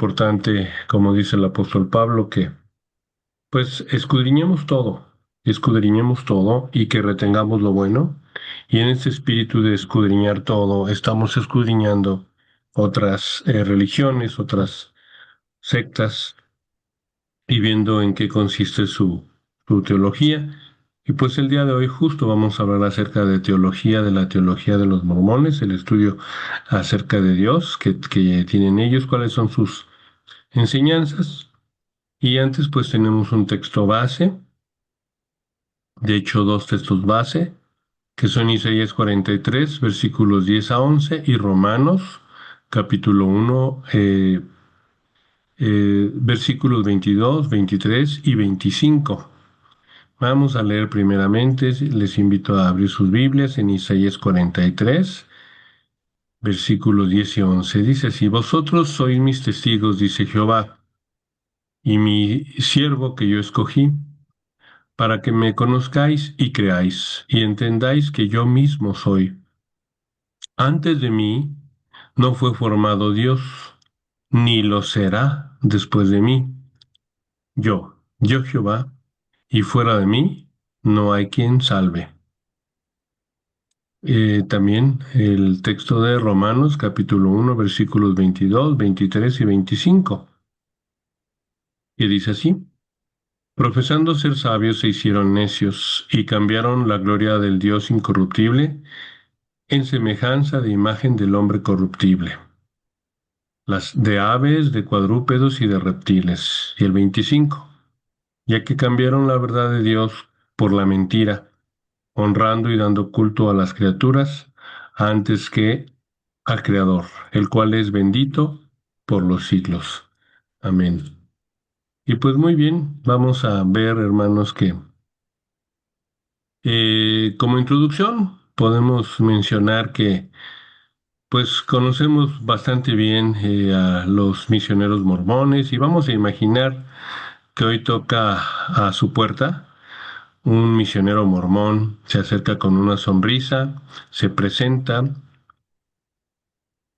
Importante, como dice el apóstol Pablo, que pues escudriñemos todo y que retengamos lo bueno. Y en ese espíritu de escudriñar todo, estamos escudriñando otras religiones, otras sectas y viendo en qué consiste su teología. Y pues el día de hoy justo vamos a hablar acerca de teología, de la teología de los mormones, el estudio acerca de Dios que tienen ellos, cuáles son sus enseñanzas. Y antes pues tenemos un texto base, de hecho dos textos base, que son Isaías 43, versículos 10 a 11, y Romanos, capítulo 1, versículos 22, 23 y 25. Vamos a leer primeramente, les invito a abrir sus Biblias en Isaías 43, versículos 10 y 11. Dice así: Vosotros sois mis testigos, dice Jehová, y mi siervo que yo escogí, para que me conozcáis y creáis, y entendáis que yo mismo soy. Antes de mí no fue formado Dios, ni lo será después de mí. Yo Jehová, y fuera de mí no hay quien salve. También el texto de Romanos, capítulo 1, versículos 22, 23 y 25, que dice así: Profesando ser sabios se hicieron necios y cambiaron la gloria del Dios incorruptible en semejanza de imagen del hombre corruptible, las de aves, de cuadrúpedos y de reptiles. Y el 25, ya que cambiaron la verdad de Dios por la mentira, honrando y dando culto a las criaturas antes que al Creador, el cual es bendito por los siglos. Amén. Y pues muy bien, vamos a ver, hermanos, que como introducción podemos mencionar que pues conocemos bastante bien a los misioneros mormones y vamos a imaginar que hoy toca a su puerta un misionero mormón, se acerca con una sonrisa, se presenta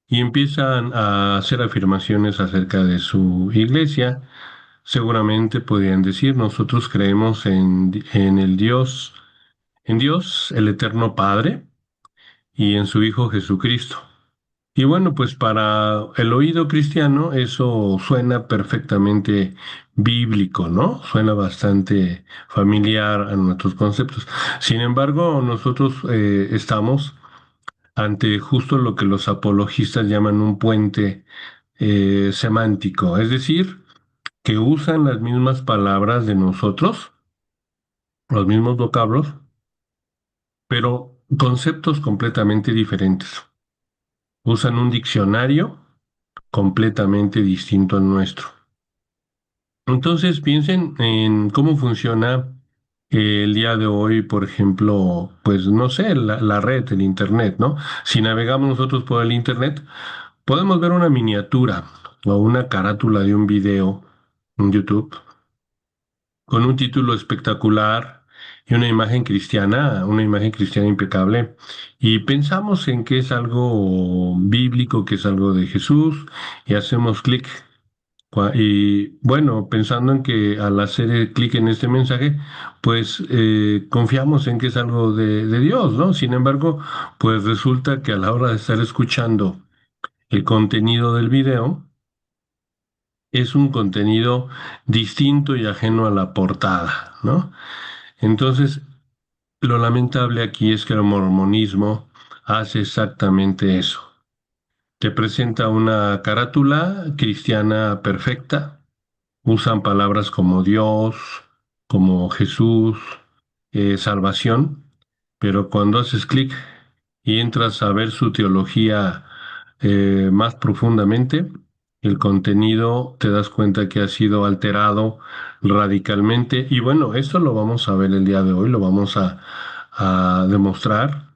y empiezan a hacer afirmaciones acerca de su iglesia. Seguramente podrían decir: nosotros creemos en el Dios, en Dios, el Eterno Padre, y en su Hijo Jesucristo. Y bueno, pues para el oído cristiano eso suena perfectamente bíblico, ¿no? Suena bastante familiar a nuestros conceptos. Sin embargo, nosotros estamos ante justo lo que los apologistas llaman un puente semántico, es decir, que usan las mismas palabras de nosotros, los mismos vocablos, pero conceptos completamente diferentes. Usan un diccionario completamente distinto al nuestro. Entonces piensen en cómo funciona el día de hoy, por ejemplo, pues no sé, la red, el Internet, ¿no? Si navegamos nosotros por el Internet, podemos ver una miniatura o una carátula de un video en YouTube con un título espectacular y una imagen cristiana impecable, y pensamos en que es algo bíblico, que es algo de Jesús, y hacemos clic. Y bueno, pensando en que al hacer el clic en este mensaje, pues confiamos en que es algo de Dios, ¿no? Sin embargo, pues resulta que a la hora de estar escuchando el contenido del video, es un contenido distinto y ajeno a la portada, ¿no? Entonces, lo lamentable aquí es que el mormonismo hace exactamente eso. Te presenta una carátula cristiana perfecta, usan palabras como Dios, como Jesús, salvación, pero cuando haces clic y entras a ver su teología más profundamente, el contenido te das cuenta que ha sido alterado radicalmente. Y bueno, esto lo vamos a ver el día de hoy, lo vamos a demostrar.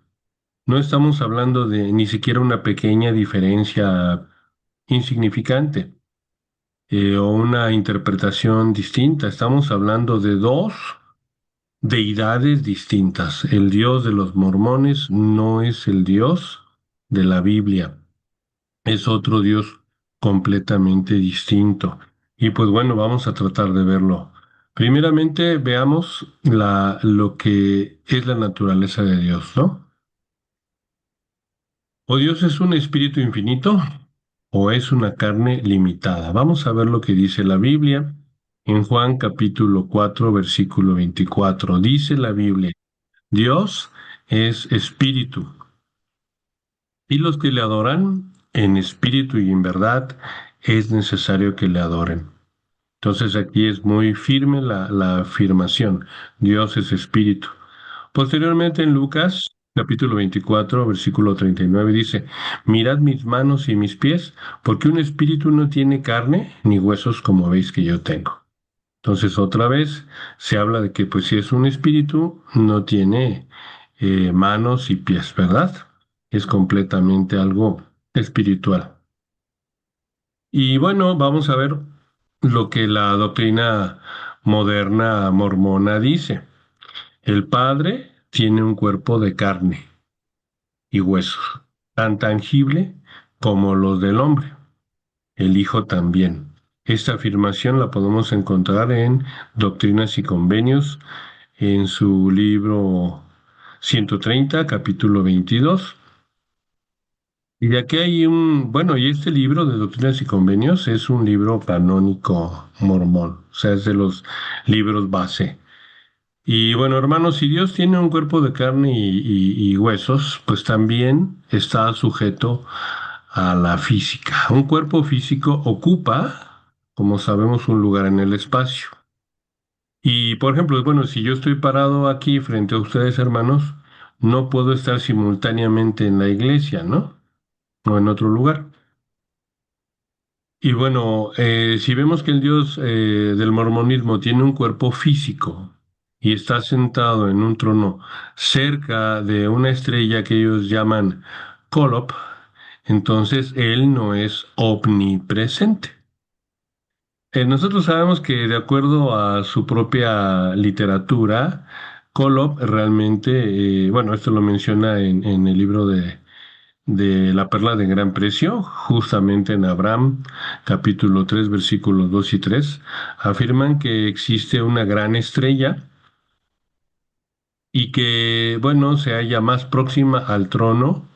No estamos hablando de ni siquiera una pequeña diferencia insignificante o una interpretación distinta. Estamos hablando de dos deidades distintas. El Dios de los mormones no es el Dios de la Biblia, es otro Dios completamente distinto. Y pues bueno, vamos a tratar de verlo. Primeramente, veamos lo que es la naturaleza de Dios, ¿no? ¿O Dios es un espíritu infinito o es una carne limitada? Vamos a ver lo que dice la Biblia en Juan capítulo 4, versículo 24. Dice la Biblia, Dios es espíritu y los que le adoran en espíritu y en verdad es necesario que le adoren. Entonces aquí es muy firme la afirmación, Dios es espíritu. Posteriormente en Lucas capítulo 24 versículo 39 dice, mirad mis manos y mis pies, porque un espíritu no tiene carne ni huesos como veis que yo tengo. Entonces otra vez se habla de que pues si es un espíritu no tiene manos y pies, ¿verdad? Es completamente algo espiritual. Y bueno, vamos a ver lo que la doctrina moderna mormona dice. El Padre tiene un cuerpo de carne y huesos, tan tangible como los del hombre. El Hijo también. Esta afirmación la podemos encontrar en Doctrinas y Convenios, en su libro 130, capítulo 22. Y de aquí hay bueno, y este libro de Doctrinas y Convenios es un libro canónico mormón, o sea, es de los libros base. Y bueno, hermanos, si Dios tiene un cuerpo de carne y huesos, pues también está sujeto a la física. Un cuerpo físico ocupa, como sabemos, un lugar en el espacio. Y por ejemplo, bueno, si yo estoy parado aquí frente a ustedes, hermanos, no puedo estar simultáneamente en la iglesia, ¿no? O en otro lugar. Y bueno, si vemos que el Dios del mormonismo tiene un cuerpo físico y está sentado en un trono cerca de una estrella que ellos llaman Kolob, entonces él no es omnipresente. Nosotros sabemos que de acuerdo a su propia literatura, Kolob realmente, bueno, esto lo menciona en el libro de la perla de gran precio, justamente en Abraham, capítulo 3 versículos 2 y 3 afirman que existe una gran estrella y que, bueno, se halla más próxima al trono,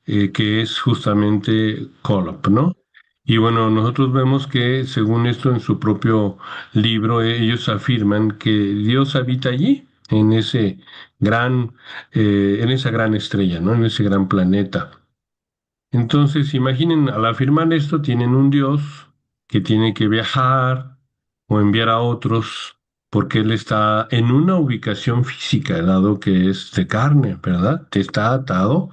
que es justamente Kolob, ¿no? Y bueno, nosotros vemos que según esto en su propio libro, ellos afirman que Dios habita allí, gran, en esa gran estrella, ¿no? En ese gran planeta. Entonces, imaginen, al afirmar esto, tienen un Dios que tiene que viajar o enviar a otros, porque Él está en una ubicación física, dado que es de carne, ¿verdad? Está atado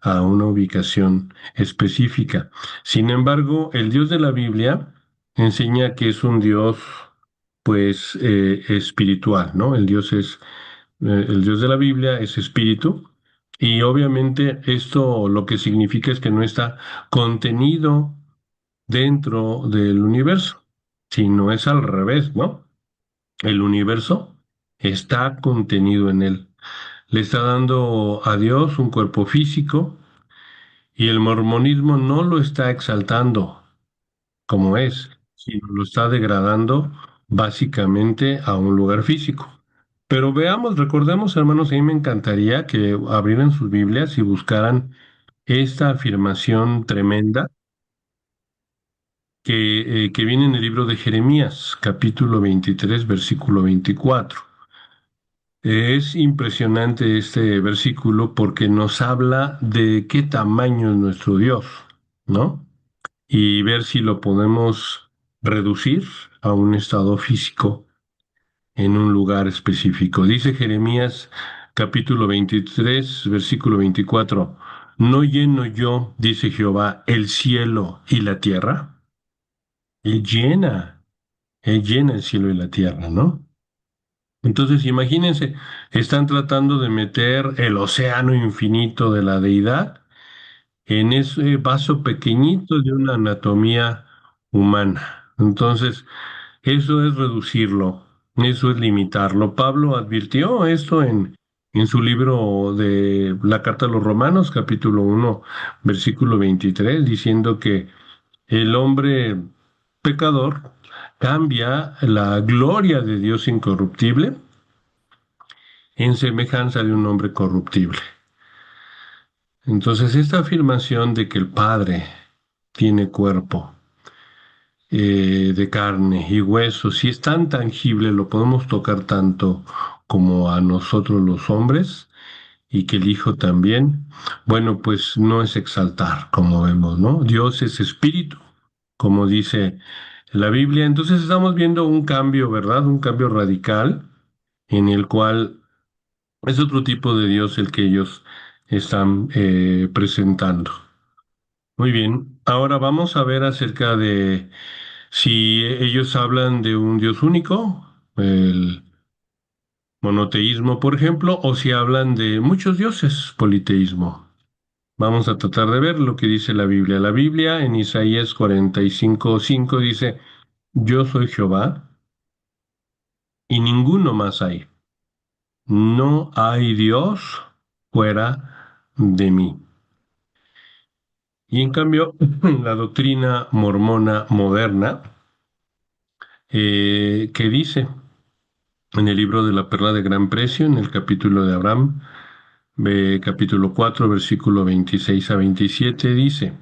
a una ubicación específica. Sin embargo, el Dios de la Biblia enseña que es un Dios, pues, espiritual, ¿no? El Dios de la Biblia es espíritu. Y obviamente esto lo que significa es que no está contenido dentro del universo, sino es al revés, ¿no? El universo está contenido en él. Le está dando a Dios un cuerpo físico y el mormonismo no lo está exaltando como es, sino lo está degradando básicamente a un lugar físico. Pero veamos, recordemos, hermanos, a mí me encantaría que abrieran sus Biblias y buscaran esta afirmación tremenda que viene en el libro de Jeremías, capítulo 23, versículo 24. Es impresionante este versículo porque nos habla de qué tamaño es nuestro Dios, ¿no? Y ver si lo podemos reducir a un estado físico en un lugar específico. Dice Jeremías capítulo 23, versículo 24, ¿no lleno yo, dice Jehová, el cielo y la tierra? Él llena, Él llena el cielo y la tierra, ¿no? Entonces, imagínense, están tratando de meter el océano infinito de la deidad en ese vaso pequeñito de una anatomía humana. Entonces, eso es reducirlo, eso es limitarlo. Pablo advirtió esto en su libro de la Carta a los Romanos, capítulo 1, versículo 23, diciendo que el hombre pecador cambia la gloria de Dios incorruptible en semejanza de un hombre corruptible. Entonces, esta afirmación de que el Padre tiene cuerpo de carne y hueso, si es tan tangible, lo podemos tocar tanto como a nosotros los hombres, y que el Hijo también, bueno, pues no es exaltar, como vemos, ¿no? Dios es espíritu, como dice la Biblia. Entonces estamos viendo un cambio, ¿verdad? Un cambio radical en el cual es otro tipo de Dios el que ellos están presentando. Muy bien, ahora vamos a ver acerca de si ellos hablan de un Dios único, el monoteísmo, por ejemplo, o si hablan de muchos dioses, politeísmo. Vamos a tratar de ver lo que dice la Biblia. La Biblia en Isaías 45:5 dice, yo soy Jehová y ninguno más hay. No hay Dios fuera de mí. Y en cambio, la doctrina mormona moderna, que dice en el libro de la Perla de Gran Precio, en el capítulo de Abraham, capítulo 4, versículo 26 a 27, dice,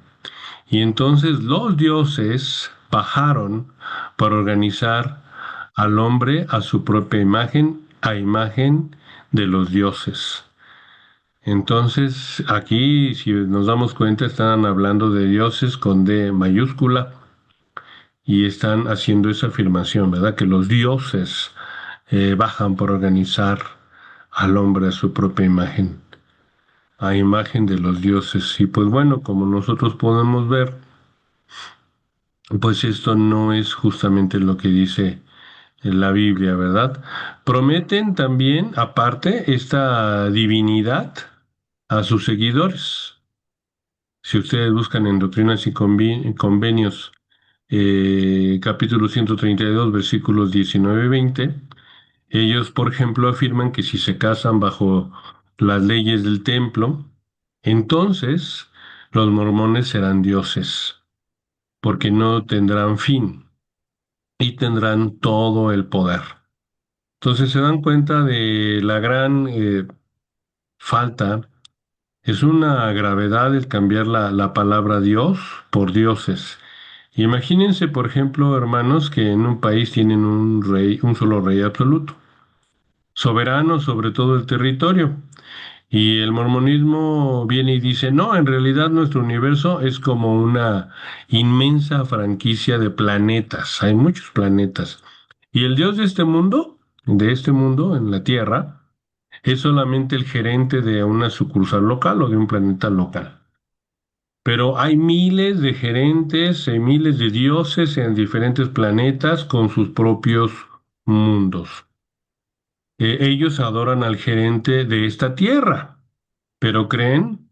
y entonces los dioses bajaron para organizar al hombre a su propia imagen, a imagen de los dioses. Entonces, aquí, si nos damos cuenta, están hablando de dioses con D mayúscula y están haciendo esa afirmación, ¿verdad? Que los dioses bajan por organizar al hombre a su propia imagen, a imagen de los dioses. Y pues bueno, como nosotros podemos ver, pues esto no es justamente lo que dice la Biblia, ¿verdad? Prometen también, aparte, esta divinidad a sus seguidores. Si ustedes buscan en Doctrinas y Convenios, capítulo 132, versículos 19 y 20, ellos, por ejemplo, afirman que si se casan bajo las leyes del templo, entonces los mormones serán dioses, porque no tendrán fin y tendrán todo el poder. Entonces se dan cuenta de la gran falta. Es una gravedad el cambiar la palabra Dios por dioses. Imagínense, por ejemplo, hermanos, que en un país tienen un rey, un solo rey absoluto, soberano sobre todo el territorio. Y el mormonismo viene y dice, no, en realidad nuestro universo es como una inmensa franquicia de planetas. Hay muchos planetas. Y el Dios de este mundo, en la Tierra, es solamente el gerente de una sucursal local o de un planeta local. Pero hay miles de gerentes, miles de dioses en diferentes planetas con sus propios mundos. Ellos adoran al gerente de esta tierra, pero creen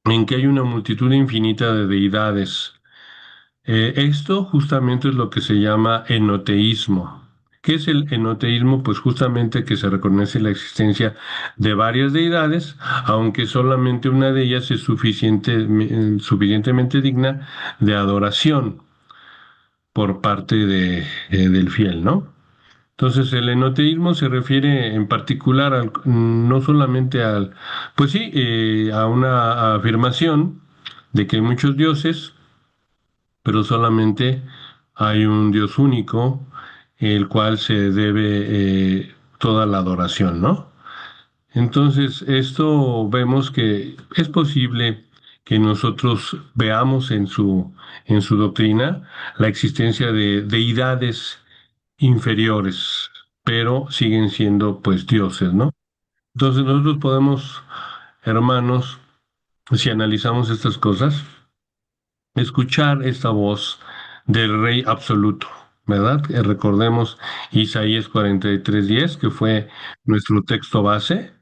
en que hay una multitud infinita de deidades. Esto justamente es lo que se llama enoteísmo. ¿Qué es el enoteísmo? Pues justamente que se reconoce la existencia de varias deidades, aunque solamente una de ellas es suficientemente digna de adoración por parte del fiel, ¿no? Entonces, el enoteísmo se refiere en particular no solamente pues sí, a una afirmación de que hay muchos dioses, pero solamente hay un Dios único, el cual se debe toda la adoración, ¿no? Entonces, esto vemos que es posible que nosotros veamos en su doctrina la existencia de deidades inferiores, pero siguen siendo pues dioses, ¿no? Entonces nosotros podemos, hermanos, si analizamos estas cosas, escuchar esta voz del Rey absoluto, ¿verdad? Recordemos Isaías 43:10, que fue nuestro texto base.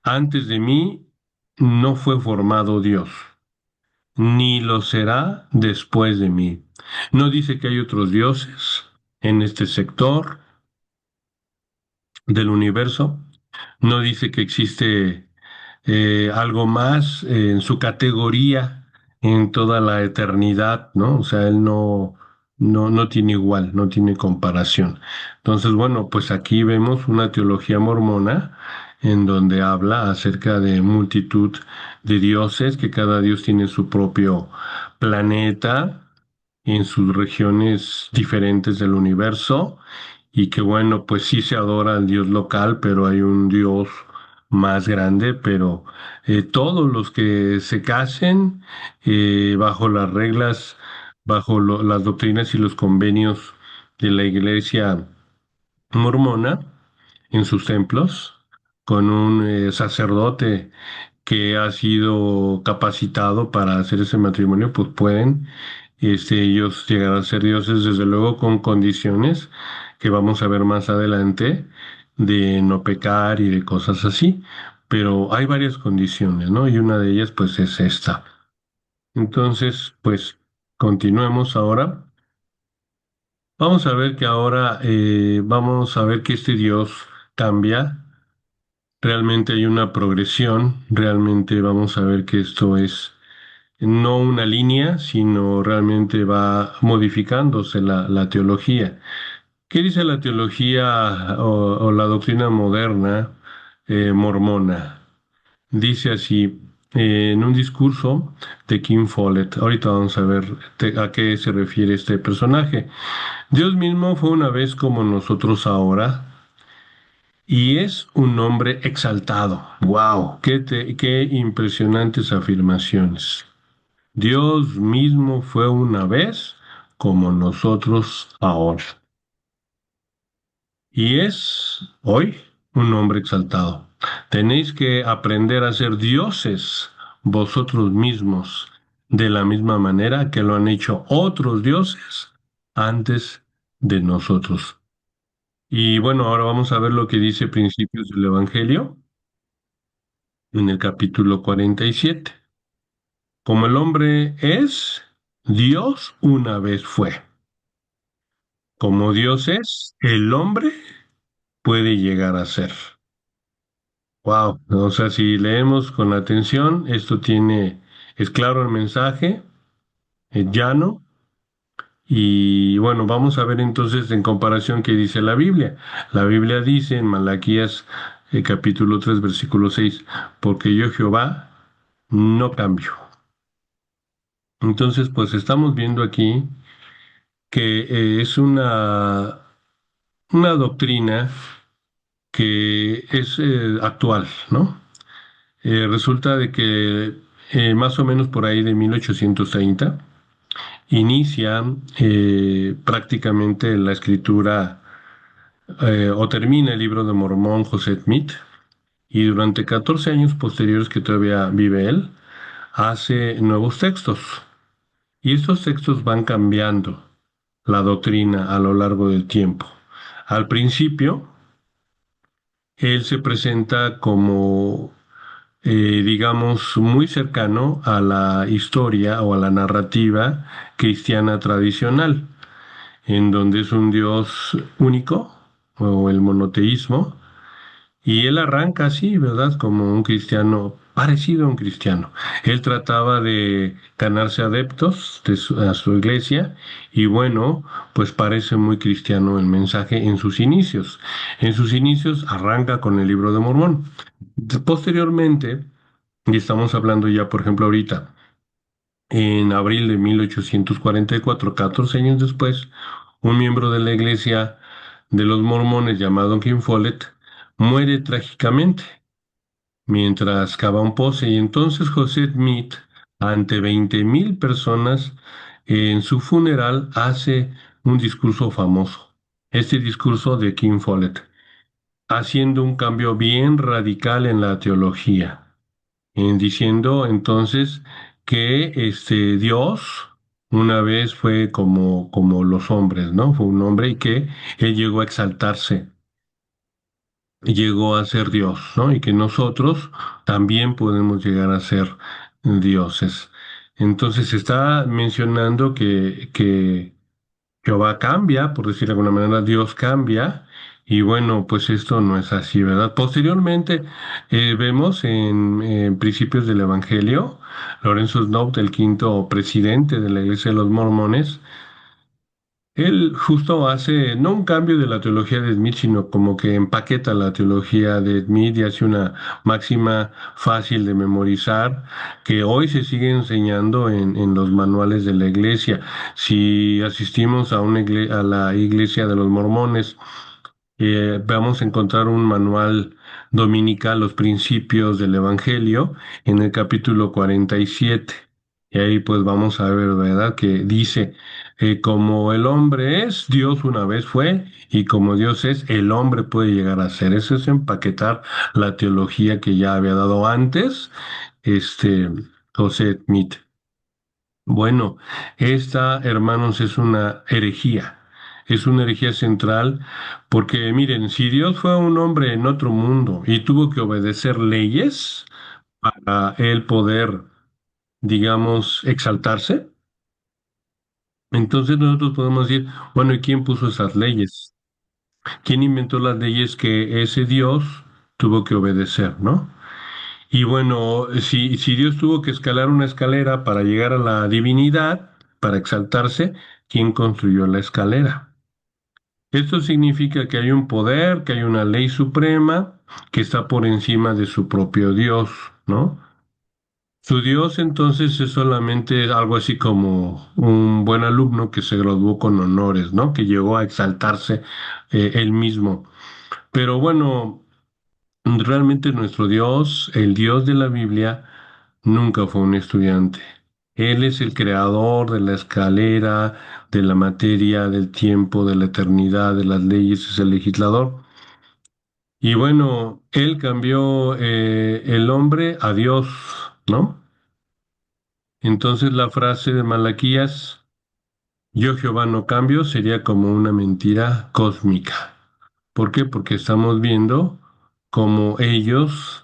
Antes de mí no fue formado Dios, ni lo será después de mí. No dice que hay otros dioses en este sector del universo. No dice que existe algo más en su categoría en toda la eternidad, ¿no? O sea, él no tiene igual, no tiene comparación. Entonces, bueno, pues aquí vemos una teología mormona en donde habla acerca de multitud de dioses, que cada dios tiene su propio planeta en sus regiones diferentes del universo y que bueno, pues sí se adora al dios local, pero hay un dios más grande, pero todos los que se casen bajo las reglas, bajo las doctrinas y los convenios de la iglesia mormona en sus templos, con un sacerdote que ha sido capacitado para hacer ese matrimonio, pues pueden ellos llegar a ser dioses, desde luego con condiciones que vamos a ver más adelante, de no pecar y de cosas así. Pero hay varias condiciones, ¿no? Y una de ellas, pues, es esta. Entonces, pues, continuemos ahora. Vamos a ver que ahora, vamos a ver que este Dios cambia. Realmente hay una progresión. Realmente vamos a ver que esto es no una línea, sino realmente va modificándose la teología. ¿Qué dice la teología o la doctrina moderna mormona? Dice así, en un discurso de Kim Follett, ahorita vamos a ver a qué se refiere este personaje. Dios mismo fue una vez como nosotros ahora y es un hombre exaltado. ¡Wow! ¡Qué impresionantes afirmaciones! Dios mismo fue una vez como nosotros ahora. Y es hoy un hombre exaltado. Tenéis que aprender a ser dioses vosotros mismos, de la misma manera que lo han hecho otros dioses antes de nosotros. Y bueno, ahora vamos a ver lo que dice Principios del Evangelio en el capítulo 47. Como el hombre es, Dios una vez fue. Como Dios es, el hombre puede llegar a ser. Wow, o sea, si leemos con atención, es claro el mensaje, es llano, y bueno, vamos a ver entonces en comparación qué dice la Biblia. La Biblia dice en Malaquías capítulo 3 versículo 6, porque yo Jehová no cambio. Entonces, pues estamos viendo aquí que es una doctrina que es actual, ¿no? Resulta de que más o menos por ahí de 1830 inicia prácticamente la escritura o termina el libro de Mormón José Smith y durante 14 años posteriores que todavía vive él, hace nuevos textos y estos textos van cambiando la doctrina a lo largo del tiempo. Al principio, él se presenta como digamos, muy cercano a la historia o a la narrativa cristiana tradicional, en donde es un Dios único o el monoteísmo, y él arranca así, ¿verdad? Como un cristiano, parecido a un cristiano. Él trataba de ganarse adeptos a su iglesia y bueno, pues parece muy cristiano el mensaje en sus inicios. En sus inicios arranca con el libro de Mormón. Posteriormente, y estamos hablando ya, por ejemplo, ahorita, en abril de 1844, 14 años después, un miembro de la iglesia de los mormones llamado Kim Follett muere trágicamente mientras cava un pozo y entonces José Smith, ante 20,000 personas, en su funeral hace un discurso famoso, este discurso de Kim Follett, haciendo un cambio bien radical en la teología diciendo entonces que Dios una vez fue como los hombres, ¿no? Fue un hombre y que él llegó a exaltarse, llegó a ser Dios, ¿no? Y que nosotros también podemos llegar a ser dioses. Entonces está mencionando que Jehová cambia, por decir de alguna manera, Dios cambia Y bueno, pues esto no es así, ¿verdad? Posteriormente vemos en principios del Evangelio, Lorenzo Snow, el quinto presidente de la Iglesia de los Mormones, él justo hace, no un cambio de la teología de Smith, sino como que empaqueta la teología de Smith y hace una máxima fácil de memorizar que hoy se sigue enseñando en los manuales de la iglesia. Si asistimos a a la iglesia de los mormones, vamos a encontrar un manual dominical, los principios del Evangelio, en el capítulo 47. Y ahí pues vamos a ver, ¿verdad? Que dice, como el hombre es, Dios una vez fue, y como Dios es, el hombre puede llegar a ser. Eso es empaquetar la teología que ya había dado antes, este, José Smith. Bueno, esta, hermanos, es una herejía central, porque miren, si Dios fue un hombre en otro mundo y tuvo que obedecer leyes para él poder, digamos, exaltarse, entonces nosotros podemos decir, bueno, ¿y quién puso esas leyes? ¿Quién inventó las leyes que ese Dios tuvo que obedecer, ¿no? Y bueno, si Dios tuvo que escalar una escalera para llegar a la divinidad, para exaltarse, ¿quién construyó la escalera? Esto significa que hay un poder, que hay una ley suprema que está por encima de su propio Dios, ¿no? Su Dios entonces es solamente algo así como un buen alumno que se graduó con honores, ¿no? Que llegó a exaltarse él mismo. Pero bueno, realmente nuestro Dios, el Dios de la Biblia, nunca fue un estudiante. Él es el creador de la escalera, de la materia, del tiempo, de la eternidad, de las leyes, es el legislador. Y bueno, él cambió el hombre a Dios, ¿no? Entonces la frase de Malaquías, yo Jehová no cambio, sería como una mentira cósmica. ¿Por qué? Porque estamos viendo cómo ellos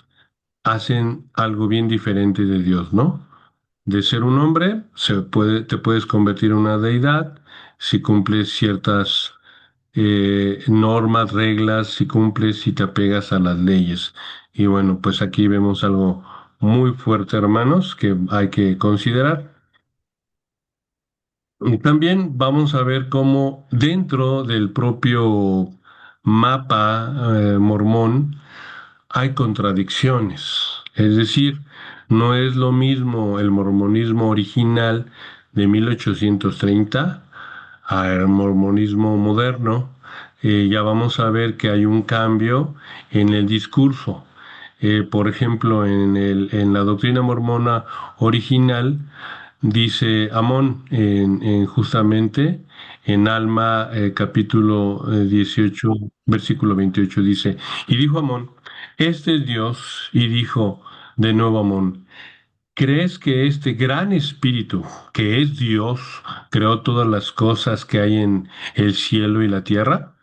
hacen algo bien diferente de Dios, ¿no? De ser un hombre, te puedes convertir en una deidad si cumples ciertas normas, reglas, si cumples, si te apegas a las leyes. Y bueno, pues aquí vemos algo muy fuerte, hermanos, que hay que considerar. Y también vamos a ver cómo dentro del propio mapa mormón, hay contradicciones. Es decir, no es lo mismo el mormonismo original de 1830 al mormonismo moderno. Ya vamos a ver que hay un cambio en el discurso. Por ejemplo, en la doctrina mormona original, dice Amón justamente en Alma capítulo 18, versículo 28 dice, y dijo Amón, este es Dios, y dijo de nuevo Amón, ¿crees que este gran espíritu, que es Dios, creó todas las cosas que hay en el cielo y la tierra?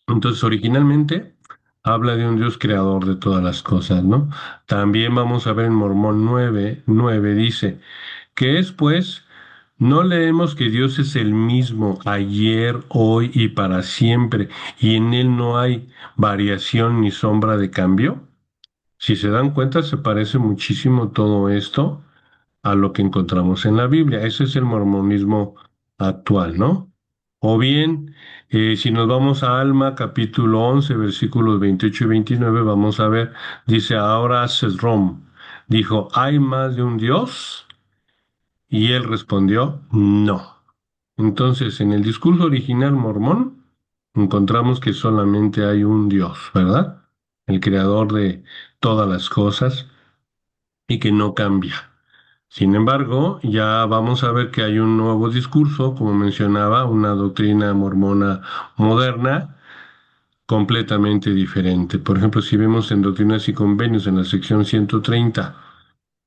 Entonces, originalmente habla de un Dios creador de todas las cosas, ¿no? También vamos a ver en Mormón 9 dice, que es pues, no leemos que Dios es el mismo ayer, hoy y para siempre, y en él no hay variación ni sombra de cambio. Si se dan cuenta, se parece muchísimo todo esto a lo que encontramos en la Biblia. Ese es el mormonismo actual, ¿no? O bien, si nos vamos a Alma, capítulo 11 versículos 28 y 29 vamos a ver, dice, ahora Sesrom dijo, ¿hay más de un Dios? Y él respondió, no. Entonces, en el discurso original mormón, encontramos que solamente hay un Dios, ¿verdad? El creador de todas las cosas y que no cambia. Sin embargo, ya vamos a ver que hay un nuevo discurso, como mencionaba, una doctrina mormona moderna, completamente diferente. Por ejemplo, si vemos en Doctrinas y Convenios en la sección 130,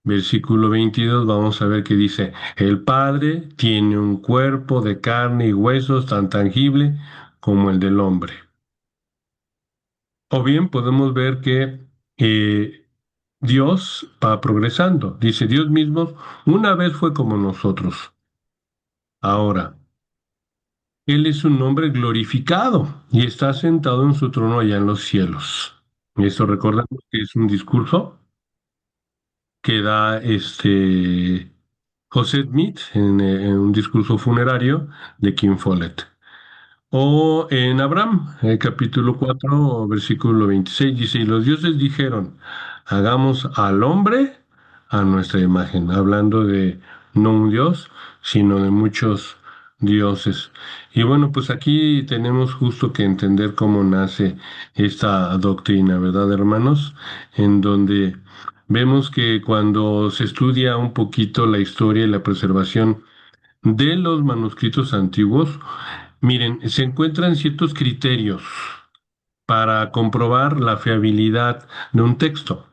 versículo 22, vamos a ver que dice, el Padre tiene un cuerpo de carne y huesos tan tangible como el del hombre. O bien podemos ver que Dios va progresando. Dice, Dios mismo una vez fue como nosotros. Ahora, Él es un hombre glorificado y está sentado en su trono allá en los cielos. Y esto recordamos que es un discurso que da José Smith en un discurso funerario de King Follett. O en Abraham, capítulo 4 versículo 26 dice, y los dioses dijeron, hagamos al hombre a nuestra imagen, hablando de no un dios, sino de muchos dioses. Y bueno, pues aquí tenemos justo que entender cómo nace esta doctrina, ¿verdad, hermanos? En donde vemos que cuando se estudia un poquito la historia y la preservación de los manuscritos antiguos, miren, se encuentran ciertos criterios para comprobar la fiabilidad de un texto,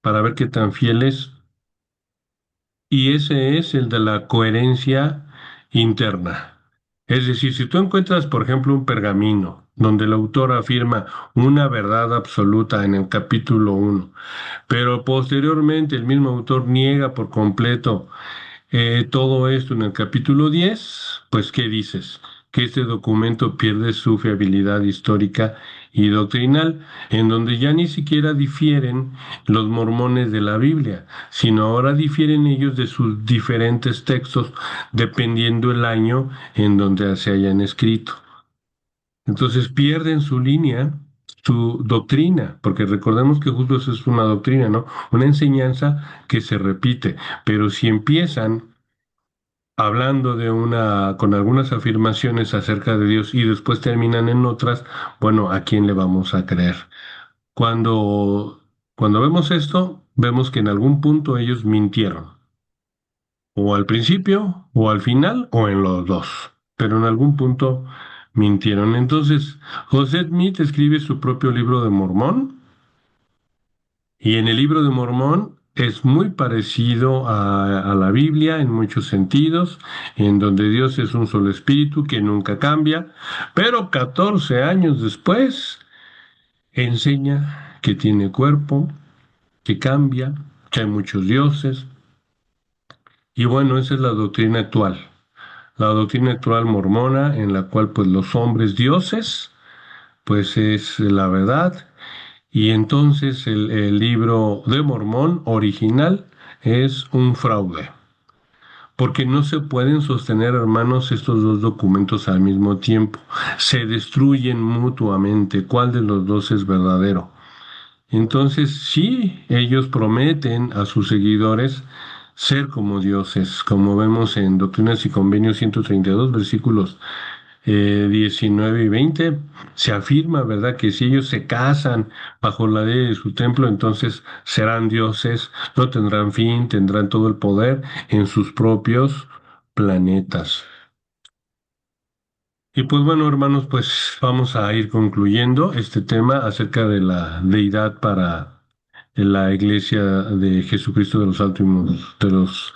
para ver qué tan fiel es, y ese es el de la coherencia interna. Es decir, si tú encuentras, por ejemplo, un pergamino donde el autor afirma una verdad absoluta en el capítulo 1, pero posteriormente el mismo autor niega por completo todo esto en el capítulo 10, pues ¿qué dices? Que este documento pierde su fiabilidad histórica y doctrinal, en donde ya ni siquiera difieren los mormones de la Biblia, sino ahora difieren ellos de sus diferentes textos, dependiendo el año en donde se hayan escrito. Entonces pierden su línea, su doctrina, porque recordemos que justo eso es una doctrina, ¿no? Una enseñanza que se repite, pero si empiezan hablando de con algunas afirmaciones acerca de Dios y después terminan en otras, bueno, ¿a quién le vamos a creer? Cuando vemos esto, vemos que en algún punto ellos mintieron, o al principio, o al final, o en los dos, pero en algún punto mintieron. Entonces, José Smith escribe su propio libro de Mormón, y en el libro de Mormón es muy parecido a la Biblia en muchos sentidos, en donde Dios es un solo espíritu que nunca cambia, pero 14 años después enseña que tiene cuerpo, que cambia, que hay muchos dioses. Y bueno, esa es la doctrina actual mormona, en la cual pues los hombres dioses, pues es la verdad. Y entonces el libro de Mormón original es un fraude, porque no se pueden sostener, hermanos, estos dos documentos al mismo tiempo. Se destruyen mutuamente. ¿Cuál de los dos es verdadero? Entonces, sí, ellos prometen a sus seguidores ser como dioses, como vemos en Doctrinas y Convenios 132, versículos 19 y 20, se afirma, ¿verdad?, que si ellos se casan bajo la ley de su templo, entonces serán dioses, no tendrán fin, tendrán todo el poder en sus propios planetas. Y pues bueno, hermanos, pues vamos a ir concluyendo este tema acerca de la deidad para la Iglesia de Jesucristo de los últimos, de los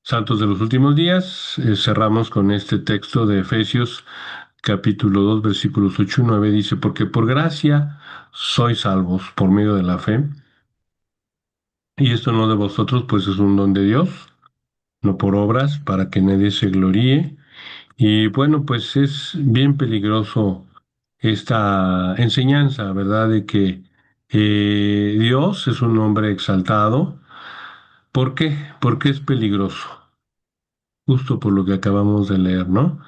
santos de los últimos días. Cerramos con este texto de Efesios capítulo 2 versículos 8 y 9 dice, porque por gracia sois salvos por medio de la fe, y esto no de vosotros, pues es un don de Dios, no por obras, para que nadie se gloríe. Y bueno, pues es bien peligroso esta enseñanza, ¿verdad? De que Dios es un hombre exaltado. ¿Por qué? Porque es peligroso, justo por lo que acabamos de leer, ¿no?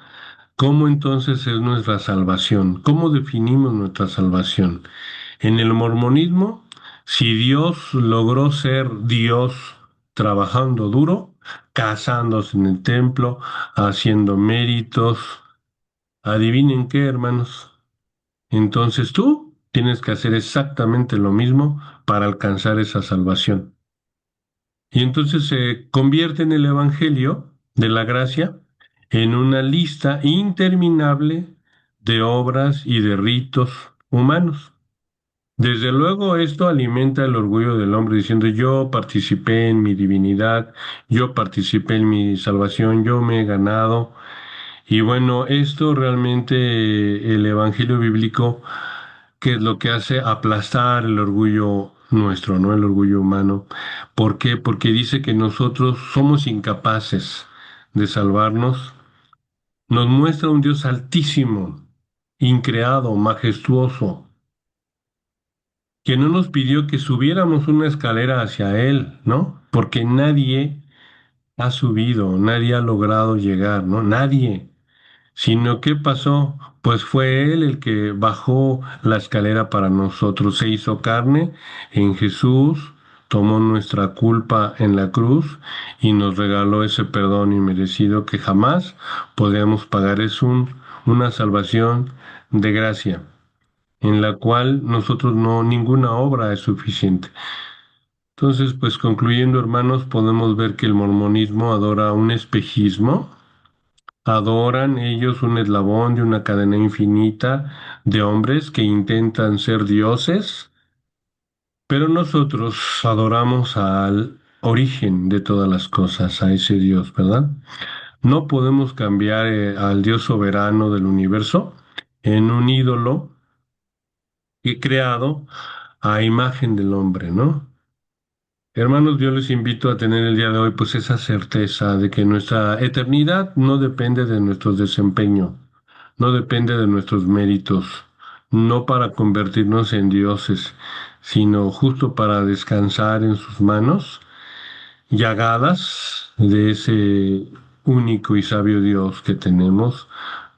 ¿Cómo entonces es nuestra salvación? ¿Cómo definimos nuestra salvación? En el mormonismo, si Dios logró ser Dios trabajando duro, casándose en el templo, haciendo méritos, adivinen qué, hermanos. Entonces tú tienes que hacer exactamente lo mismo para alcanzar esa salvación. Y entonces se convierte en el Evangelio de la gracia en una lista interminable de obras y de ritos humanos. Desde luego esto alimenta el orgullo del hombre diciendo yo participé en mi divinidad, yo participé en mi salvación, yo me he ganado. Y bueno, esto realmente el Evangelio bíblico, ¿qué es lo que hace? Aplastar el orgullo nuestro, ¿no? El orgullo humano. ¿Por qué? Porque dice que nosotros somos incapaces de salvarnos Nos muestra un Dios altísimo, increado, majestuoso, que no nos pidió que subiéramos una escalera hacia Él, ¿no? Porque nadie ha subido, nadie ha logrado llegar, ¿no? Nadie. Sino, ¿qué pasó? Pues fue Él el que bajó la escalera para nosotros, se hizo carne en Jesús, tomó nuestra culpa en la cruz y nos regaló ese perdón inmerecido que jamás podíamos pagar. Es una salvación de gracia, en la cual nosotros no, ninguna obra es suficiente. Entonces, pues concluyendo, hermanos, podemos ver que el mormonismo adora un espejismo. Adoran ellos un eslabón de una cadena infinita de hombres que intentan ser dioses, pero nosotros adoramos al origen de todas las cosas, a ese Dios, ¿verdad? No podemos cambiar al Dios soberano del universo en un ídolo que creado a imagen del hombre, ¿no? Hermanos, yo les invito a tener el día de hoy pues esa certeza de que nuestra eternidad no depende de nuestro desempeño, no depende de nuestros méritos, no para convertirnos en dioses, sino justo para descansar en sus manos, llagadas de ese único y sabio Dios que tenemos,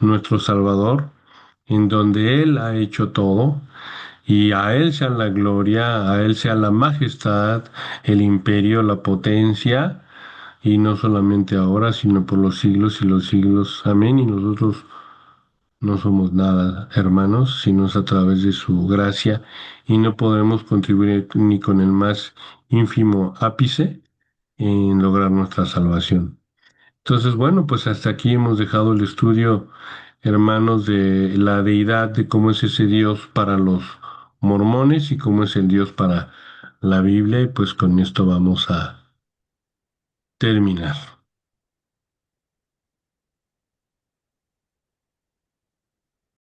nuestro Salvador, en donde Él ha hecho todo y a Él sea la gloria, a Él sea la majestad, el imperio, la potencia, y no solamente ahora, sino por los siglos y los siglos. Amén. Y nosotros no somos nada, hermanos, sino es a través de su gracia, y no podemos contribuir ni con el más ínfimo ápice en lograr nuestra salvación. Entonces, bueno, pues hasta aquí hemos dejado el estudio, hermanos, de la deidad, de cómo es ese Dios para los mormones y cómo es el Dios para la Biblia, y pues con esto vamos a terminar.